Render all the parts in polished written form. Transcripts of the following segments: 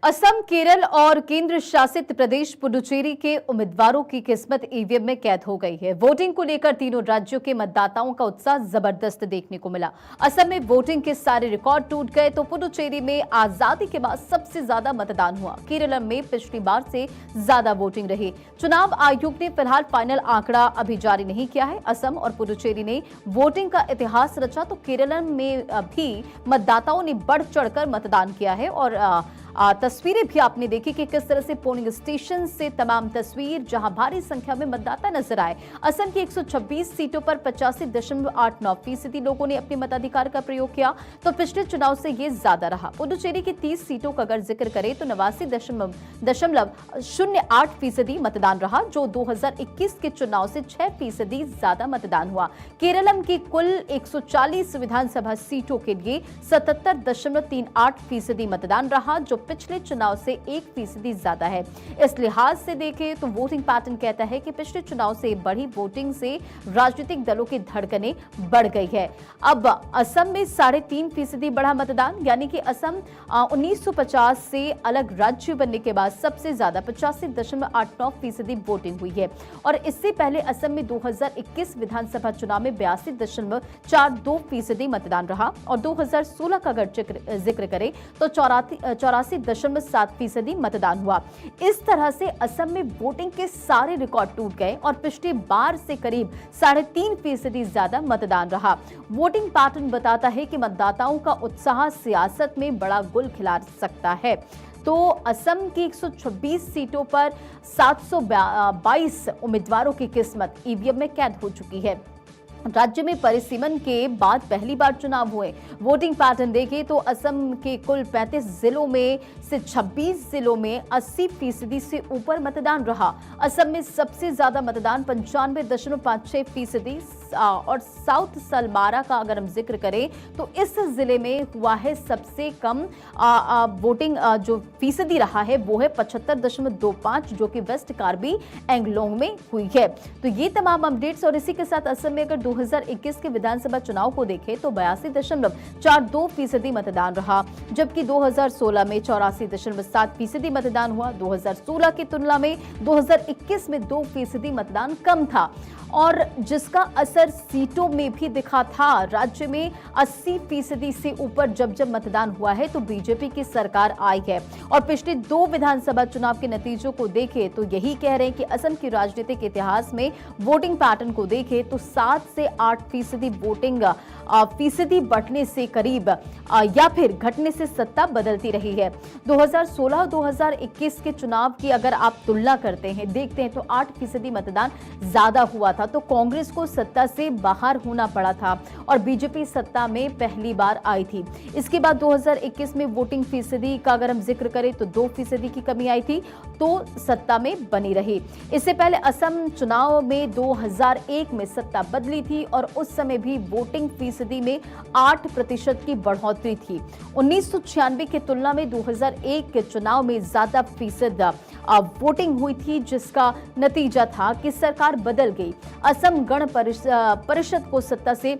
असम, केरल और केंद्र शासित प्रदेश पुडुचेरी के उम्मीदवारों की किस्मत ईवीएम में कैद हो गई है। वोटिंग को लेकर तीनों राज्यों के मतदाताओं का उत्साह जबरदस्त देखने को मिला। असम में वोटिंग के सारे रिकॉर्ड टूट गए तो पुडुचेरी में आजादी के बाद सबसे ज्यादा मतदान हुआ। केरल में पिछली बार से ज्यादा वोटिंग रही। चुनाव आयोग ने फिलहाल फाइनल आंकड़ा अभी जारी नहीं किया है। असम और पुडुचेरी ने वोटिंग का इतिहास रचा तो केरल में भी मतदाताओं ने बढ़ चढ़कर मतदान किया है और तस्वीरें भी आपने देखी कि किस तरह से पोलिंग स्टेशन से तमाम तस्वीर जहां भारी संख्या में मतदाता नजर आए। असम की 126 सीटों पर 85.89% लोगों ने अपने मताधिकार का प्रयोग किया तो पिछले चुनाव से ये ज्यादा रहा। पुडुचेरी की 30 सीटों का अगर जिक्र करें तो 89.08% मतदान रहा जो 2021 के चुनाव से 6% ज्यादा मतदान हुआ। केरलम की कुल 140 विधानसभा सीटों के लिए 77.38% मतदान रहा जो पिछले चुनाव से 1% ज्यादा है। इस लिहाज से देखें तो वोटिंग पैटर्न कहता है कि पिछले चुनाव से बढ़ी वोटिंग से राजनीतिक दलों की धड़कनें बढ़ गई है। अब असम में 3.5% बढ़ा मतदान, यानी कि असम 1950 से अलग राज्य बनने के बाद सबसे ज्यादा 85.89% वोटिंग हुई है और इससे पहले असम में 2021 विधानसभा चुनाव में 82.42% मतदान रहा और 2016 का अगर जिक्र करें तो 84.7% मतदान हुआ। इस तरह से असम में वोटिंग के सारे रिकॉर्ड टूट गए और पिछली बार से करीब 3.5% ज्यादा मतदान रहा। वोटिंग पैटर्न बताता है कि मतदाताओं का उत्साह सियासत में बड़ा गुल खिला सकता है। तो असम की 126 सीटों पर 722 उम्मीदवारों की किस्मत ईवीएम में कैद हो चुकी है। राज्य में परिसीमन के बाद पहली बार चुनाव हुए। वोटिंग पैटर्न देखें तो असम के कुल 35 जिलों में से 26 जिलों में 80% से ऊपर मतदान रहा। असम में सबसे ज्यादा मतदान 95.56% और साउथ सलमारा का अगर हम जिक्र करें तो इस जिले में हुआ है सबसे कम वोटिंग जो फीसदी रहा है वो है 75.25 जो कि वेस्ट कार्बी एंगलोंग में हुई है। तो ये तमाम अपडेट्स और इसी के साथ असम में अगर 2021 के विधानसभा चुनाव को देखें तो 82.42% मतदान रहा जबकि 2016 में 84.7% मतदान हुआ। 2016 की तुलना में 2021 में 2% मतदान कम था और जिसका असर सीटों में भी दिखा था। राज्य में 80% से ऊपर जब मतदान हुआ है तो बीजेपी की सरकार आई है और पिछले 2 विधानसभा चुनाव के नतीजों को देखें तो यही कह रहे हैं कि असम के राजनीतिक इतिहास में वोटिंग पैटर्न को देखें तो 7 से 8% वोटिंग फीसदी बढ़ने से करीब या फिर घटने से सत्ता बदलती रही है। 2016-2021 के चुनाव की अगर आप तुलना करते हैं देखते हैं तो 8% मतदान ज्यादा हुआ था तो कांग्रेस को सत्ता से बाहर होना पड़ा था और बीजेपी सत्ता में पहली बार आई थी। इसके बाद 2021 में वोटिंग फीसदी का अगर हम जिक्र करें तो 2% की कमी आई थी तो सत्ता में बनी रही। इससे पहले असम चुनाव में 2001 में सत्ता बदली थी और उस समय भी वोटिंग फीसदी में 8% की बढ़ोतरी थी। 1996 की तुलना में 2001 के चुनाव में ज्यादा फीसद वोटिंग हुई थी जिसका नतीजा था कि सरकार बदल गई। असम गण परिषद को सत्ता से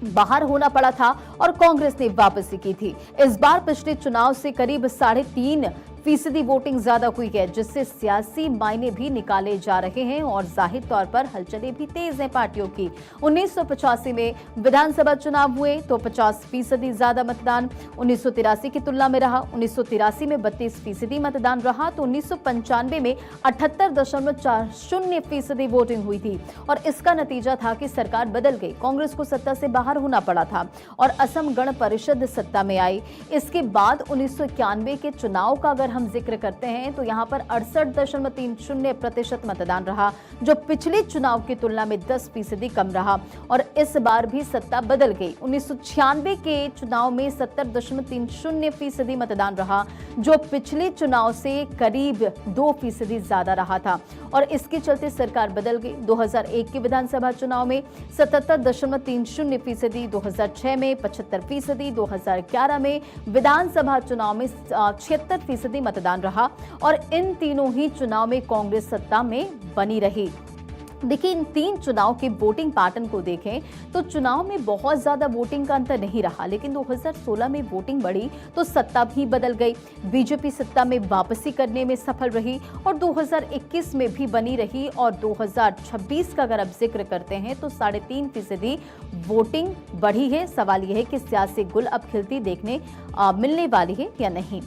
बाहर होना पड़ा था और कांग्रेस ने वापसी की थी। इस बार पिछले चुनाव से करीब 3.5% वोटिंग ज्यादा हुई है जिससे सियासी मायने भी निकाले जा रहे हैं और जाहिर तौर पर हलचलें भी तेज हैं पार्टियों की। 1985 में विधानसभा चुनाव हुए तो 50% ज्यादा मतदान 1983 की तुलना में रहा। 1983 में 32% मतदान रहा तो 1995 में 78.40% वोटिंग हुई थी और इसका नतीजा था कि सरकार बदल गई। कांग्रेस को सत्ता से बाहर होना पड़ा था और असम गण परिषद सत्ता में आई। इसके बाद 1991 के चुनाव का अगर हम जिक्र करते हैं तो यहां पर 68.30% मतदान रहा जो पिछले चुनाव की तुलना में 10% कम रहा और इस बार भी सत्ता बदल गई। 1996 के चुनाव में 70.30% मतदान रहा जो पिछले चुनाव से करीब 2% ज्यादा रहा था और इसके चलते सरकार बदल गई। 2001 के विधानसभा चुनाव में 77.30%, 2006 में 75%, 2011 में विधानसभा चुनाव में 76% मतदान रहा और इन तीनों ही चुनाव में कांग्रेस सत्ता में बनी रही। देखिए, इन 3 चुनाव के वोटिंग पैटर्न को देखें तो चुनाव में बहुत ज्यादा वोटिंग का अंतर नहीं रहा, लेकिन 2016 में वोटिंग बढ़ी तो सत्ता भी बदल गई। बीजेपी सत्ता में वापसी करने में सफल रही और 2021 में भी बनी रही और 2026 का अगर अब जिक्र करते हैं तो 3.5% वोटिंग बढ़ी है। सवाल यह है कि सियासी गुल अब खिलती देखने मिलने वाली है या नहीं।